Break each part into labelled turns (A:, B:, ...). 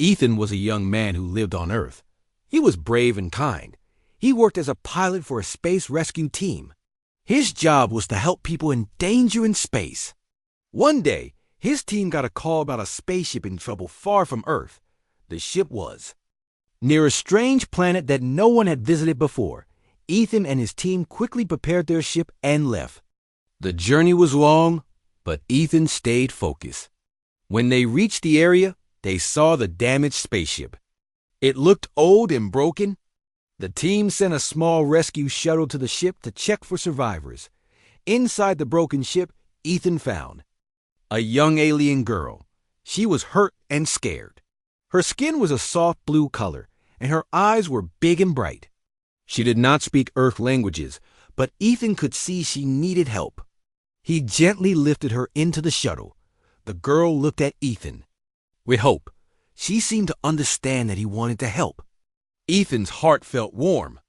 A: Ethan was a young man who lived on Earth. He was brave and kind. He worked as a pilot for a space rescue team. His job was to help people in danger in space. One day, his team got a call about a spaceship in trouble far from Earth. The ship was near a strange planet that no one had visited before. Ethan and his team quickly prepared their ship and left. The journey was long, but Ethan stayed focused. When they reached the area, they saw the damaged spaceship. It looked old and broken. The team sent a small rescue shuttle to the ship to check for survivors. Inside the broken ship, Ethan found a young alien girl. She was hurt and scared. Her skin was a soft blue color, and her eyes were big and bright. She did not speak Earth languages, but Ethan could see she needed help. He gently lifted her into the shuttle. The girl looked at Ethan with hope. She seemed to understand that he wanted to help. Ethan's heart felt warm.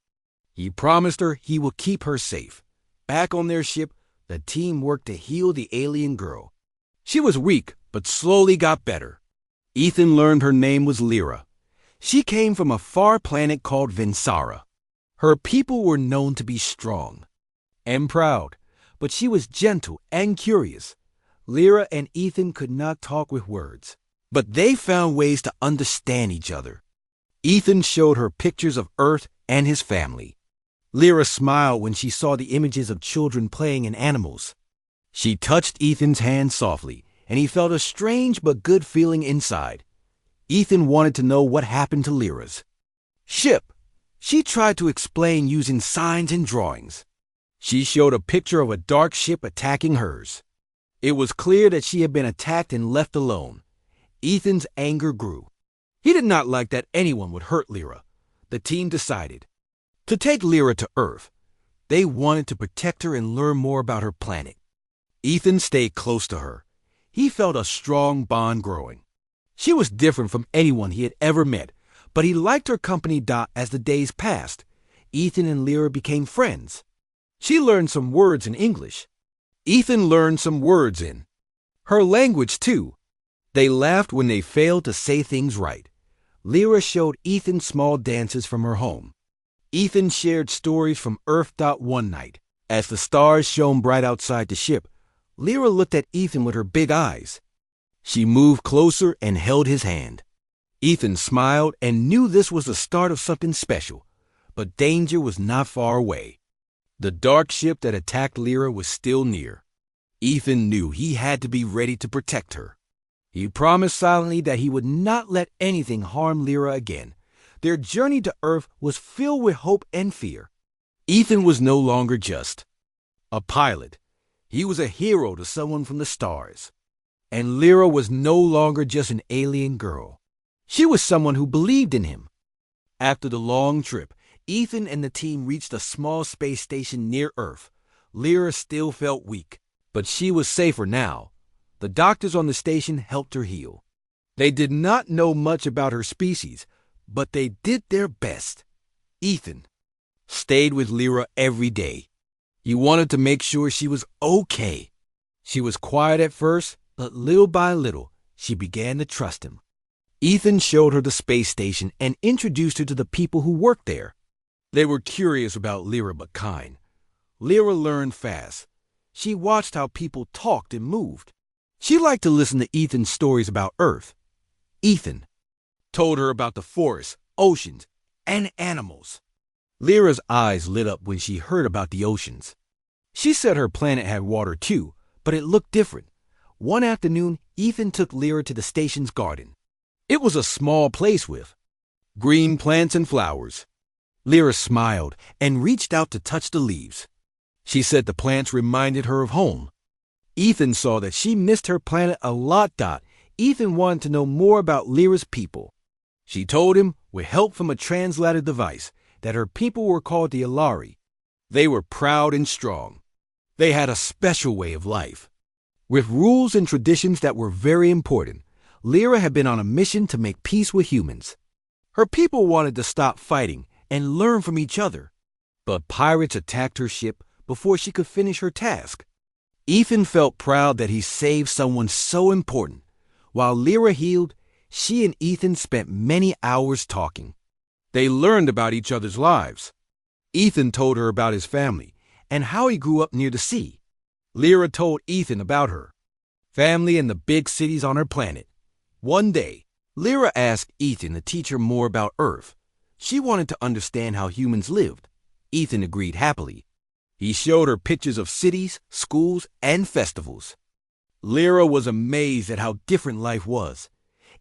A: He promised her he would keep her safe. Back on their ship, the team worked to heal the alien girl. She was weak, but slowly got better. Ethan learned her name was Lyra. She came from a far planet called Vinsara. Her people were known to be strong and proud, but she was gentle and curious. Lyra and Ethan could not talk with words, but they found ways to understand each other. Ethan showed her pictures of Earth and his family. Lyra smiled when she saw the images of children playing and animals. She touched Ethan's hand softly, and he felt a strange but good feeling inside. Ethan wanted to know what happened to Lyra's ship. She tried to explain using signs and drawings. She showed a picture of a dark ship attacking hers. It was clear that she had been attacked and left alone. Ethan's anger grew. He did not like that anyone would hurt Lyra. The team decided to take Lyra to Earth. They wanted to protect her and learn more about her planet. Ethan stayed close to her. He felt a strong bond growing. She was different from anyone he had ever met, but he liked her company. As the days passed, Ethan and Lyra became friends. She learned some words in English. Ethan learned some words in her language too. They laughed when they failed to say things right. Lyra showed Ethan small dances from her home. Ethan shared stories from Earth. One night, as the stars shone bright outside the ship, Lyra looked at Ethan with her big eyes. She moved closer and held his hand. Ethan smiled and knew this was the start of something special, but danger was not far away. The dark ship that attacked Lyra was still near. Ethan knew he had to be ready to protect her. He promised silently that he would not let anything harm Lyra again. Their journey to Earth was filled with hope and fear. Ethan was no longer just a pilot. He was a hero to someone from the stars. And Lyra was no longer just an alien girl. She was someone who believed in him. After the long trip, Ethan and the team reached a small space station near Earth. Lyra still felt weak, but she was safer now. The doctors on the station helped her heal. They did not know much about her species, but they did their best. Ethan stayed with Lyra every day. He wanted to make sure she was okay. She was quiet at first, but little by little, she began to trust him. Ethan showed her the space station and introduced her to the people who worked there. They were curious about Lyra but kind. Lyra learned fast. She watched how people talked and moved. She liked to listen to Ethan's stories about Earth. Ethan told her about the forests, oceans, and animals. Lyra's eyes lit up when she heard about the oceans. She said her planet had water too, but it looked different. One afternoon, Ethan took Lyra to the station's garden. It was a small place with green plants and flowers. Lyra smiled and reached out to touch the leaves. She said the plants reminded her of home. Ethan saw that she missed her planet a lot. Ethan wanted to know more about Lyra's people. She told him, with help from a translator device, that her people were called the Alari. They were proud and strong. They had a special way of life, with rules and traditions that were very important. Lyra had been on a mission to make peace with humans. Her people wanted to stop fighting and learn from each other. But pirates attacked her ship before she could finish her task. Ethan felt proud that he saved someone so important. While Lyra healed, She and Ethan spent many hours talking. They learned about each other's lives. Ethan told her about his family and how he grew up near the sea. Lyra told Ethan about her family and the big cities on her planet. One day, Lyra asked Ethan to teach her more about Earth. She wanted to understand how humans lived. Ethan agreed happily. He showed her pictures of cities, schools, and festivals. Lyra was amazed at how different life was.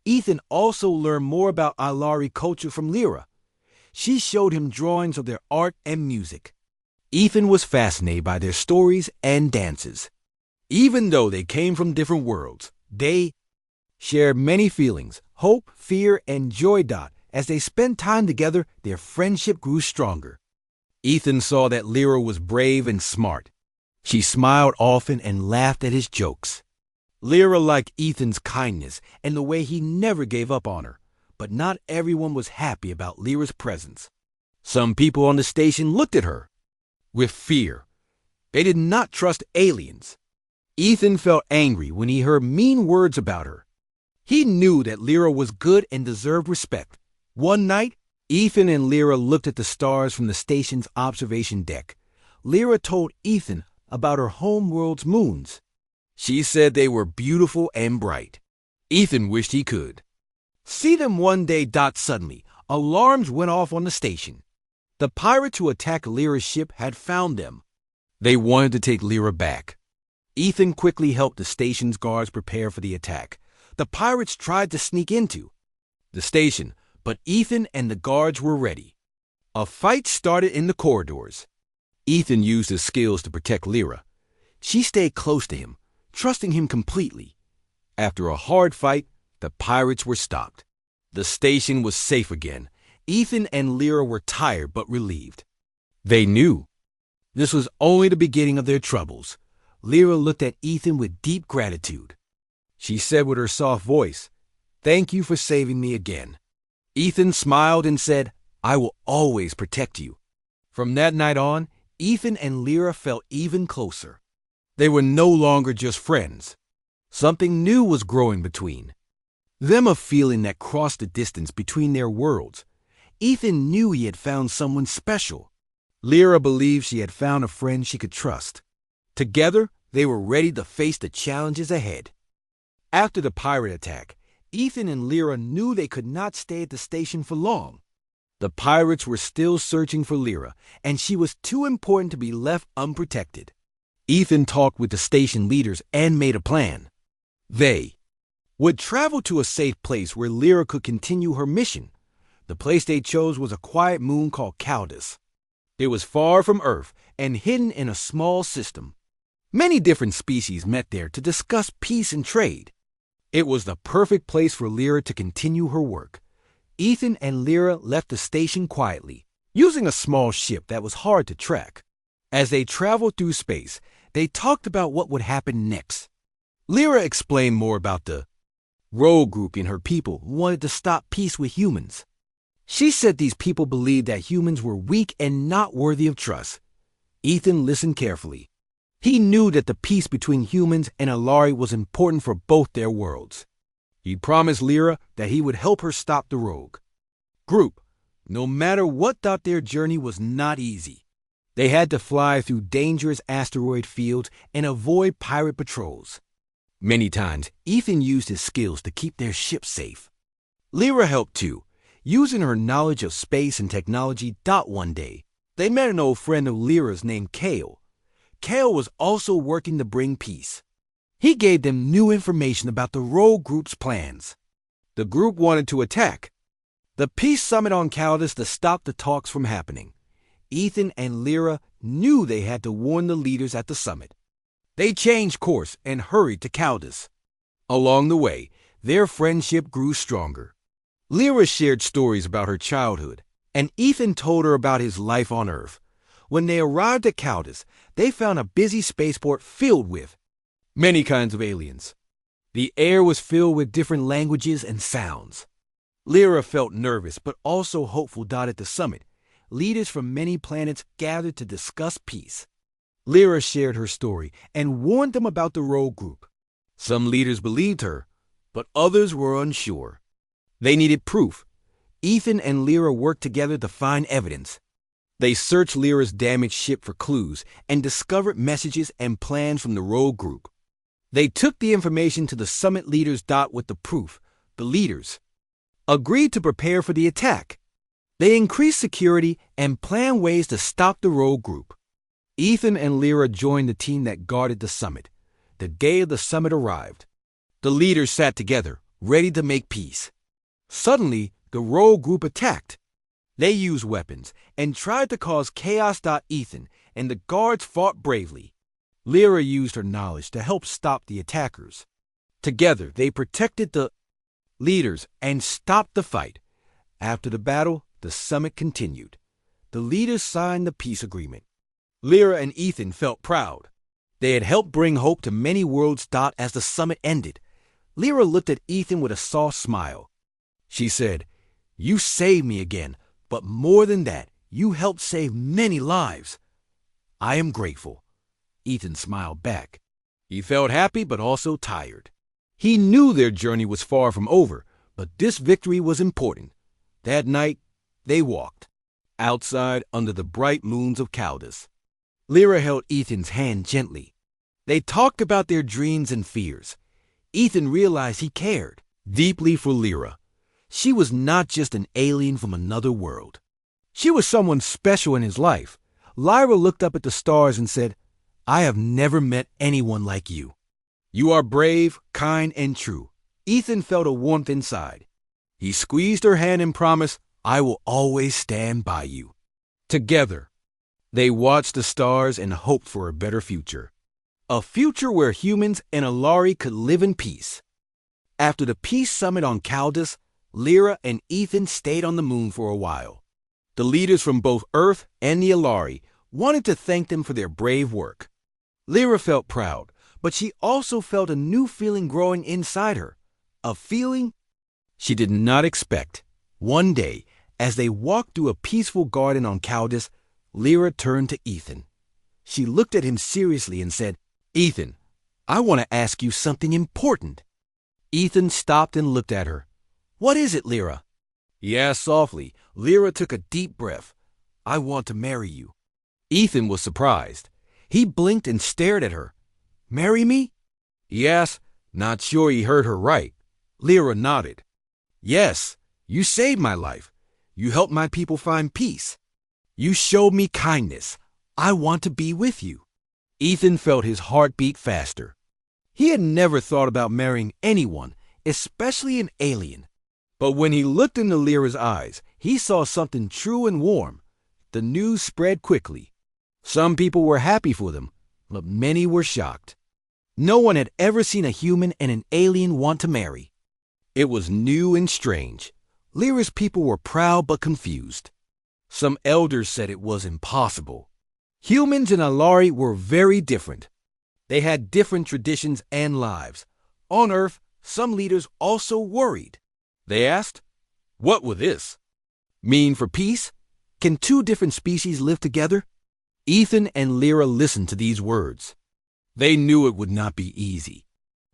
A: Ethan also learned more about Alari culture from Lyra. She showed him drawings of their art and music. Ethan was fascinated by their stories and dances. Even though they came from different worlds, they shared many feelings, hope, fear, and joy. As they spent time together, their friendship grew stronger. Ethan saw that Lyra was brave and smart. She smiled often and laughed at his jokes. Lyra liked Ethan's kindness and the way he never gave up on her, but not everyone was happy about Lyra's presence. Some people on the station looked at her with fear. They did not trust aliens. Ethan felt angry when he heard mean words about her. He knew that Lyra was good and deserved respect. One night, Ethan and Lyra looked at the stars from the station's observation deck. Lyra told Ethan about her home world's moons. She said they were beautiful and bright. Ethan wished he could see them one day. Suddenly, alarms went off on the station. The pirates who attacked Lyra's ship had found them. They wanted to take Lyra back. Ethan quickly helped the station's guards prepare for the attack. The pirates tried to sneak into the station, but Ethan and the guards were ready. A fight started in the corridors. Ethan used his skills to protect Lyra. She stayed close to him, trusting him completely. After a hard fight, the pirates were stopped. The station was safe again. Ethan and Lyra were tired but relieved. They knew this was only the beginning of their troubles. Lyra looked at Ethan with deep gratitude. She said with her soft voice, "Thank you for saving me again." Ethan smiled and said, "I will always protect you." From that night on, Ethan and Lyra felt even closer. They were no longer just friends. Something new was growing between them, a feeling that crossed the distance between their worlds. Ethan knew he had found someone special. Lyra believed she had found a friend she could trust. Together, they were ready to face the challenges ahead. After the pirate attack, Ethan and Lyra knew they could not stay at the station for long. The pirates were still searching for Lyra, and she was too important to be left unprotected. Ethan talked with the station leaders and made a plan. They would travel to a safe place where Lyra could continue her mission. The place they chose was a quiet moon called Caldus. It was far from Earth and hidden in a small system. Many different species met there to discuss peace and trade. It was the perfect place for Lyra to continue her work. Ethan and Lyra left the station quietly, using a small ship that was hard to track. As they traveled through space, they talked about what would happen next. Lyra explained more about the rogue group and her people who wanted to stop peace with humans. She said these people believed that humans were weak and not worthy of trust. Ethan listened carefully. He knew that the peace between humans and Alari was important for both their worlds. He promised Lyra that he would help her stop the rogue group. No matter what, their journey was not easy. They had to fly through dangerous asteroid fields and avoid pirate patrols. Many times, Ethan used his skills to keep their ship safe. Lyra helped too, using her knowledge of space and technology. One day, they met an old friend of Lyra's named Kale. Kale was also working to bring peace. He gave them new information about the rogue group's plans. The group wanted to attack the peace summit on Caldus to stop the talks from happening. Ethan and Lyra knew they had to warn the leaders at the summit. They changed course and hurried to Caldus. Along the way, their friendship grew stronger. Lyra shared stories about her childhood, and Ethan told her about his life on Earth. When they arrived at Caldus, they found a busy spaceport filled with many kinds of aliens. The air was filled with different languages and sounds. Lyra felt nervous but also hopeful. At the summit, leaders from many planets gathered to discuss peace. Lyra shared her story and warned them about the rogue group. Some leaders believed her, but others were unsure. They needed proof. Ethan and Lyra worked together to find evidence. They searched Lyra's damaged ship for clues and discovered messages and plans from the rogue group. They took the information to the summit leaders. With the proof, the leaders agreed to prepare for the attack. They increased security and planned ways to stop the rogue group. Ethan and Lyra joined the team that guarded the summit. The day of the summit arrived. The leaders sat together, ready to make peace. Suddenly, the rogue group attacked. They used weapons and tried to cause chaos. Ethan and the guards fought bravely. Lyra used her knowledge to help stop the attackers. Together, they protected the leaders and stopped the fight. After the battle, the summit continued. The leaders signed the peace agreement. Lyra and Ethan felt proud. They had helped bring hope to many worlds. As the summit ended, Lyra looked at Ethan with a soft smile. She said, "You saved me again, but more than that, you helped save many lives. I am grateful." Ethan smiled back. He felt happy but also tired. He knew their journey was far from over, but this victory was important. That night, they walked outside under the bright moons of Caldus. Lyra held Ethan's hand gently. They talked about their dreams and fears. Ethan realized he cared deeply for Lyra. She was not just an alien from another world. She was someone special in his life. Lyra looked up at the stars and said, "I have never met anyone like you. You are brave, kind, and true." Ethan felt a warmth inside. He squeezed her hand and promised, "I will always stand by you." Together, they watched the stars and hoped for a better future. A future where humans and Alari could live in peace. After the peace summit on Caldus, Lyra and Ethan stayed on the moon for a while. The leaders from both Earth and the Alari wanted to thank them for their brave work. Lyra felt proud, but she also felt a new feeling growing inside her. A feeling she did not expect. One day, as they walked through a peaceful garden on Caldus, Lyra turned to Ethan. She looked at him seriously and said, "Ethan, I want to ask you something important." Ethan stopped and looked at her. "What is it, Lyra?" He asked softly. Lyra took a deep breath. "I want to marry you." Ethan was surprised. He blinked and stared at her. "Marry me?" he asked, not sure he heard her right. Lyra nodded. "Yes, you saved my life. You helped my people find peace. You showed me kindness. I want to be with you." Ethan felt his heart beat faster. He had never thought about marrying anyone, especially an alien. But when he looked into Lyra's eyes, he saw something true and warm. The news spread quickly. Some people were happy for them, but many were shocked. No one had ever seen a human and an alien want to marry. It was new and strange. Lyra's people were proud but confused. Some elders said it was impossible. Humans and Alari were very different. They had different traditions and lives. On Earth, some leaders also worried. They asked, "What will this mean for peace? Can two different species live together?" Ethan and Lyra listened to these words. They knew it would not be easy.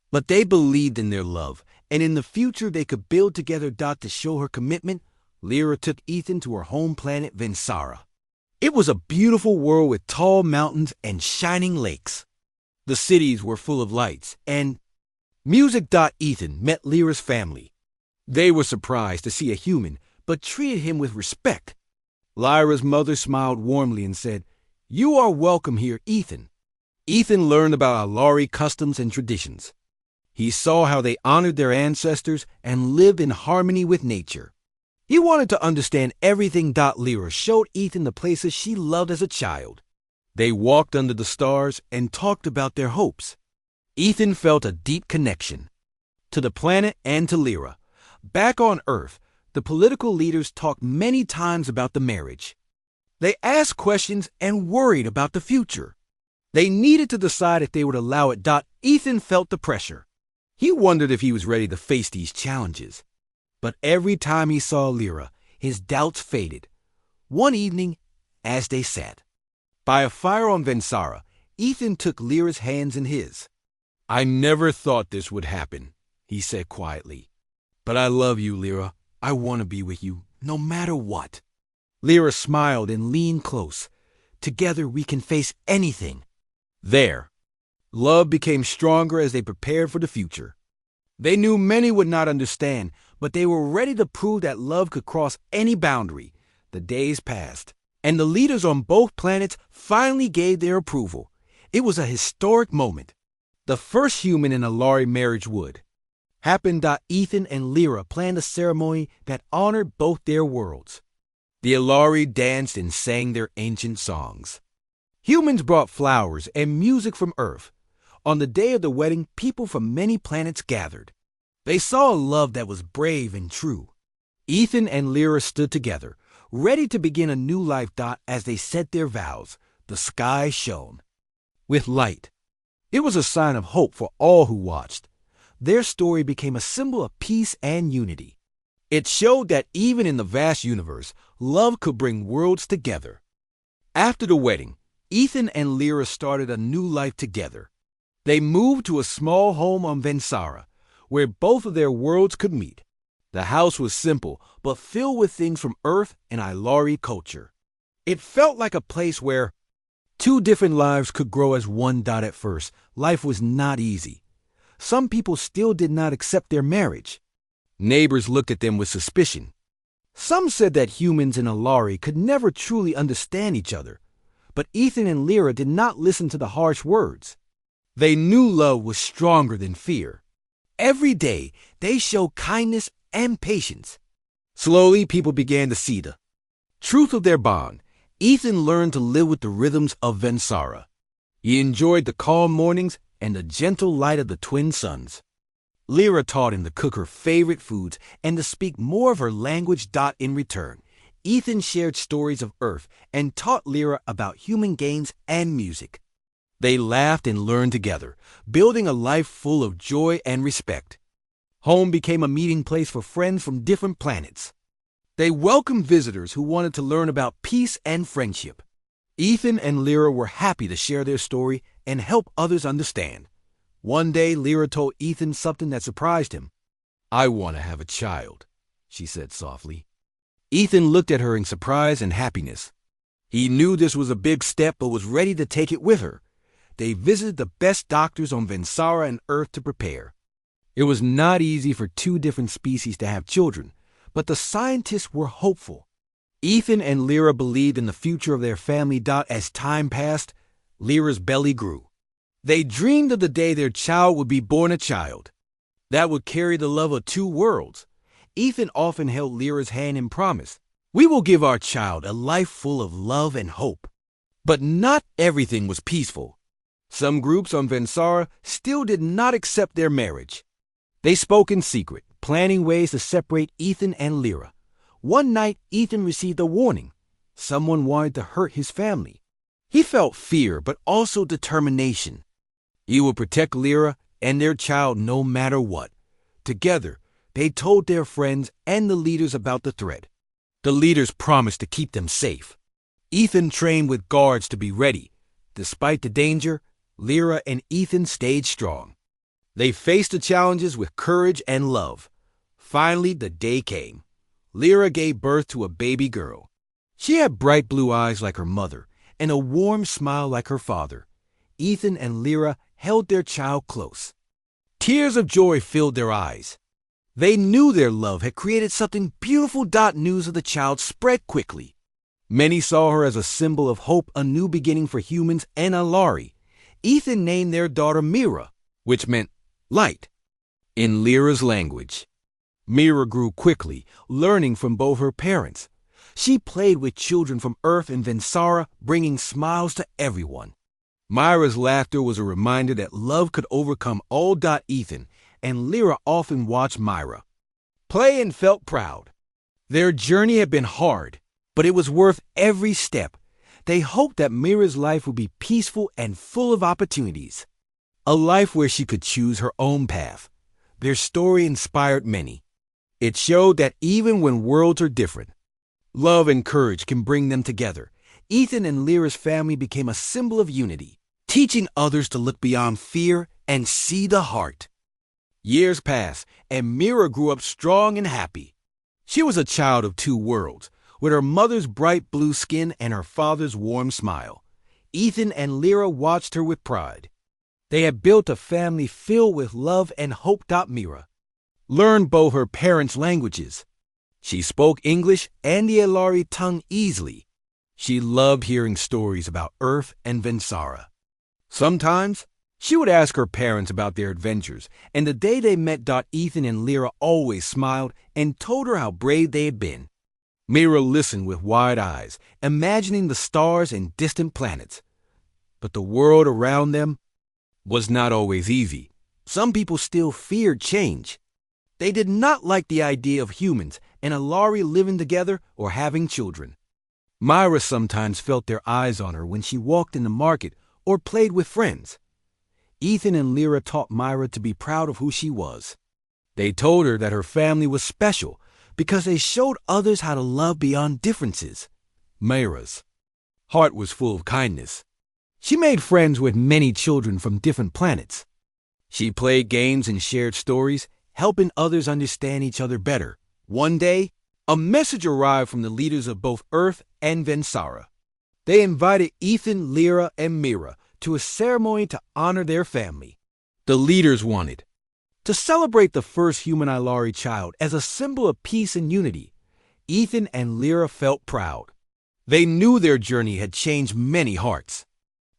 A: But they believed in their love, and in the future they could build together. To show her commitment, Lyra took Ethan to her home planet, Vensara. It was a beautiful world with tall mountains and shining lakes. The cities were full of lights and music. Ethan met Lyra's family. They were surprised to see a human, but treated him with respect. Lyra's mother smiled warmly and said, "You are welcome here, Ethan." Ethan learned about Alari customs and traditions. He saw how they honored their ancestors and lived in harmony with nature. He wanted to understand everything. Lyra showed Ethan the places she loved as a child. They walked under the stars and talked about their hopes. Ethan felt a deep connection to the planet and to Lyra. Back on Earth, the political leaders talked many times about the marriage. They asked questions and worried about the future. They needed to decide if they would allow it. Ethan felt the pressure. He wondered if he was ready to face these challenges. But every time he saw Lyra, his doubts faded. One evening, as they sat by a fire on Vensara, Ethan took Lyra's hands in his. "I never thought this would happen," he said quietly. But I love you, Lyra. I want to be with you, no matter what. Lyra smiled and leaned close. Together we can face anything. There. Love became stronger as they prepared for the future. They knew many would not understand, but they were ready to prove that love could cross any boundary. The days passed, and the leaders on both planets finally gave their approval. It was a historic moment. The first human and Alari marriage would happen. Ethan and Lyra planned a ceremony that honored both their worlds. The Alari danced and sang their ancient songs. Humans brought flowers and music from Earth. On the day of the wedding, people from many planets gathered. They saw a love that was brave and true. Ethan and Lyra stood together, ready to begin a new life. As they said their vows, the sky shone with light. It was a sign of hope for all who watched. Their story became a symbol of peace and unity. It showed that even in the vast universe, love could bring worlds together. After the wedding, Ethan and Lyra started a new life together. They moved to a small home on Vensara, where both of their worlds could meet. The house was simple, but filled with things from Earth and Ilari culture. It felt like a place where two different lives could grow as one. At first, life was not easy. Some people still did not accept their marriage. Neighbors looked at them with suspicion. Some said that humans and Alari could never truly understand each other. But Ethan and Lyra did not listen to the harsh words. They knew love was stronger than fear. Every day, they showed kindness and patience. Slowly, people began to see the truth of their bond. Ethan learned to live with the rhythms of Vensara. He enjoyed the calm mornings and the gentle light of the twin suns. Lyra taught him to cook her favorite foods and to speak more of her language. In return, Ethan shared stories of Earth and taught Lyra about human games and music. They laughed and learned together, building a life full of joy and respect. Home became a meeting place for friends from different planets. They welcomed visitors who wanted to learn about peace and friendship. Ethan and Lyra were happy to share their story and help others understand. One day, Lyra told Ethan something that surprised him. "I want to have a child," she said softly. Ethan looked at her in surprise and happiness. He knew this was a big step, but was ready to take it with her. They visited the best doctors on Vensara and Earth to prepare. It was not easy for two different species to have children, but the scientists were hopeful. Ethan and Lyra believed in the future of their family. As time passed, Lyra's belly grew. They dreamed of the day their child would be born, a child that would carry the love of two worlds. Ethan often held Lyra's hand and promised, "We will give our child a life full of love and hope." But not everything was peaceful. Some groups on Vensara still did not accept their marriage. They spoke in secret, planning ways to separate Ethan and Lyra. One night, Ethan received a warning. Someone wanted to hurt his family. He felt fear, but also determination. He would protect Lyra and their child no matter what. Together, they told their friends and the leaders about the threat. The leaders promised to keep them safe. Ethan trained with guards to be ready. Despite the danger, Lyra and Ethan stayed strong. They faced the challenges with courage and love. Finally, the day came. Lyra gave birth to a baby girl. She had bright blue eyes like her mother and a warm smile like her father. Ethan and Lyra held their child close. Tears of joy filled their eyes. They knew their love had created something beautiful. News of the child spread quickly. Many saw her as a symbol of hope, a new beginning for humans and Alari. Ethan named their daughter Mira, which meant light, in Lyra's language. Mira grew quickly, learning from both her parents. She played with children from Earth and Vensara, bringing smiles to everyone. Myra's laughter was a reminder that love could overcome all. Ethan and Lyra often watched Myra play and felt proud. Their journey had been hard, but it was worth every step. They hoped that Mira's life would be peaceful and full of opportunities. A life where she could choose her own path. Their story inspired many. It showed that even when worlds are different, love and courage can bring them together. Ethan and Lyra's family became a symbol of unity, teaching others to look beyond fear and see the heart. Years passed, and Mira grew up strong and happy. She was a child of two worlds, with her mother's bright blue skin and her father's warm smile. Ethan and Lyra watched her with pride. They had built a family filled with love and hope. Mira learned both her parents' languages. She spoke English and the Alari tongue easily. She loved hearing stories about Earth and Vensara. Sometimes, she would ask her parents about their adventures, and the day they met, Ethan and Lyra always smiled and told her how brave they had been. Mira listened with wide eyes, imagining the stars and distant planets. But the world around them was not always easy. Some people still feared change. They did not like the idea of humans and Alari living together or having children. Myra sometimes felt their eyes on her when she walked in the market or played with friends. Ethan and Lyra taught Myra to be proud of who she was. They told her that her family was special because they showed others how to love beyond differences. Myra's heart was full of kindness. She made friends with many children from different planets. She played games and shared stories, helping others understand each other better. One day, a message arrived from the leaders of both Earth and Vensara. They invited Ethan, Lyra, and Mira to a ceremony to honor their family. The leaders wanted to celebrate the first human Alari child as a symbol of peace and unity. Ethan and Lyra felt proud. They knew their journey had changed many hearts.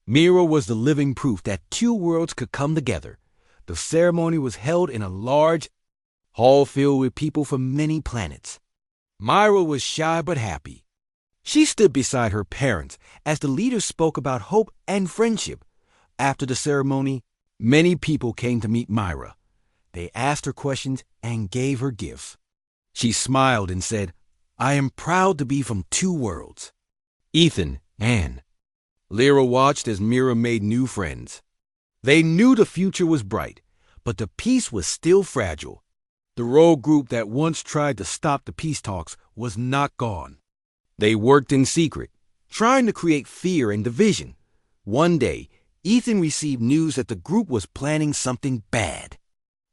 A: Mira was the living proof that two worlds could come together. The ceremony was held in a large hall filled with people from many planets. Myra was shy but happy. She stood beside her parents as the leaders spoke about hope and friendship. After the ceremony, many people came to meet Myra. They asked her questions and gave her gifts. She smiled and said, "I am proud to be from two worlds." Ethan and Lyra watched as Mira made new friends. They knew the future was bright, but the peace was still fragile. The rogue group that once tried to stop the peace talks was not gone. They worked in secret, trying to create fear and division. One day, Ethan received news that the group was planning something bad.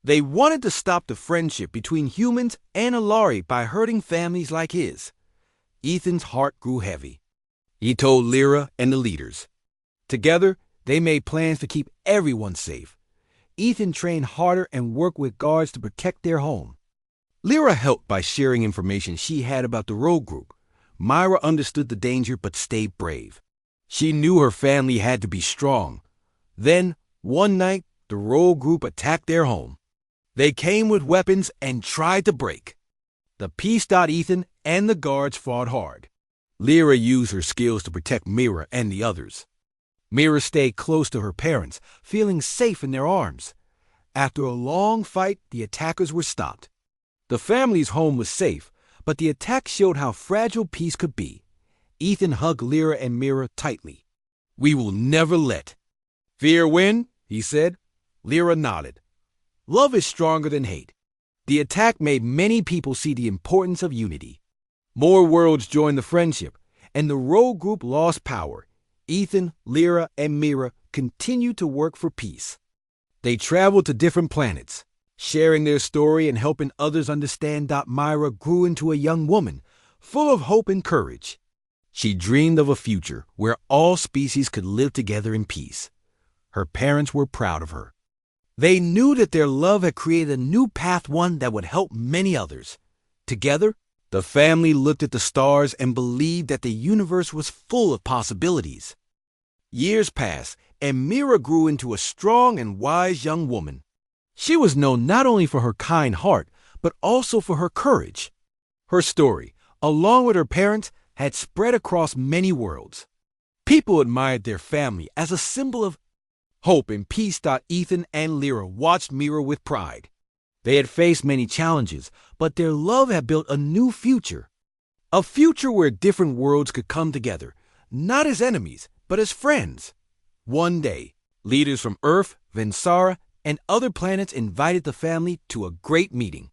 A: They wanted to stop the friendship between humans and Alari by hurting families like his. Ethan's heart grew heavy. He told Lyra and the leaders. Together, they made plans to keep everyone safe. Ethan trained harder and worked with guards to protect their home. Lyra helped by sharing information she had about the rogue group. Myra understood the danger but stayed brave. She knew her family had to be strong. Then, one night, the rogue group attacked their home. They came with weapons and tried to break. The peace. Ethan and the guards fought hard. Lyra used her skills to protect Mira and the others. Mira stayed close to her parents, feeling safe in their arms. After a long fight, the attackers were stopped. The family's home was safe, but the attack showed how fragile peace could be. Ethan hugged Lyra and Mira tightly. "We will never let fear win," he said. Lyra nodded. Love is stronger than hate. The attack made many people see the importance of unity. More worlds joined the friendship, and the rogue group lost power. Ethan, Lyra, and Mira continued to work for peace. They traveled to different planets, sharing their story and helping others understand. Myra grew into a young woman, full of hope and courage. She dreamed of a future where all species could live together in peace. Her parents were proud of her. They knew that their love had created a new path, one that would help many others. Together, the family looked at the stars and believed that the universe was full of possibilities. Years passed, and Mira grew into a strong and wise young woman. She was known not only for her kind heart, but also for her courage. Her story, along with her parents, had spread across many worlds. People admired their family as a symbol of hope and peace. Ethan and Lyra watched Mira with pride. They had faced many challenges, but their love had built a new future. A future where different worlds could come together, not as enemies, but as friends. One day, leaders from Earth, Vensara, and other planets invited the family to a great meeting.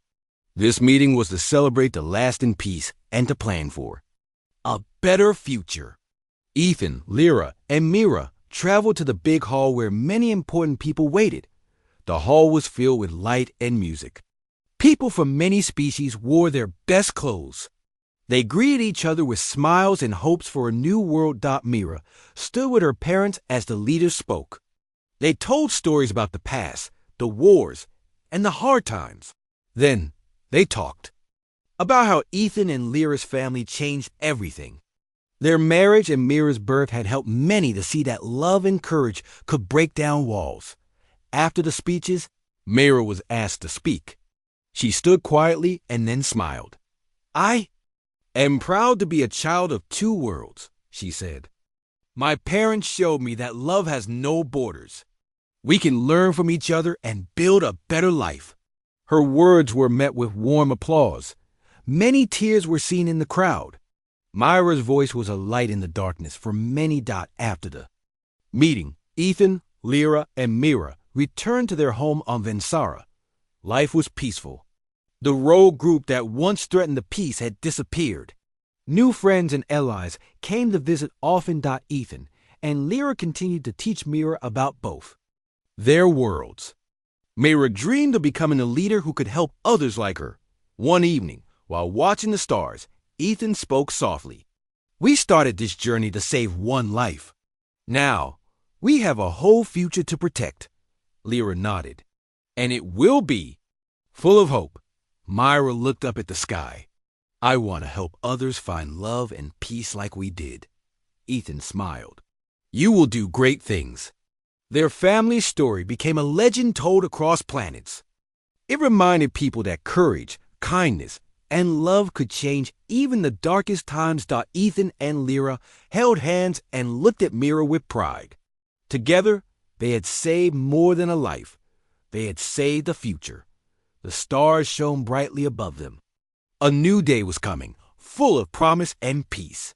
A: This meeting was to celebrate the lasting peace and to plan for a better future. Ethan, Lyra, and Mira traveled to the big hall where many important people waited. The hall was filled with light and music. People from many species wore their best clothes. They greeted each other with smiles and hopes for a new world. Mira stood with her parents as the leaders spoke. They told stories about the past, the wars, and the hard times. Then they talked about how Ethan and Lyra's family changed everything. Their marriage and Mira's birth had helped many to see that love and courage could break down walls. After the speeches, Mira was asked to speak. She stood quietly and then smiled. "I am proud to be a child of two worlds," she said. "My parents showed me that love has no borders. We can learn from each other and build a better life." Her words were met with warm applause. Many tears were seen in the crowd. Myra's voice was a light in the darkness for many. After the meeting, Ethan, Lyra, and Mira returned to their home on Vensara. Life was peaceful. The rogue group that once threatened the peace had disappeared. New friends and allies came to visit often. Ethan and Lyra continued to teach Mira about both their worlds. Mira dreamed of becoming a leader who could help others like her. One evening, while watching the stars, Ethan spoke softly. "We started this journey to save one life. Now, we have a whole future to protect." Lyra nodded. "And it will be full of hope." Myra looked up at the sky. "I want to help others find love and peace like we did." Ethan smiled. "You will do great things." Their family story became a legend told across planets. It reminded people that courage, kindness, and love could change even the darkest times. Ethan and Lyra held hands and looked at Mira with pride. Together, they had saved more than a life. They had saved a future. The stars shone brightly above them. A new day was coming, full of promise and peace.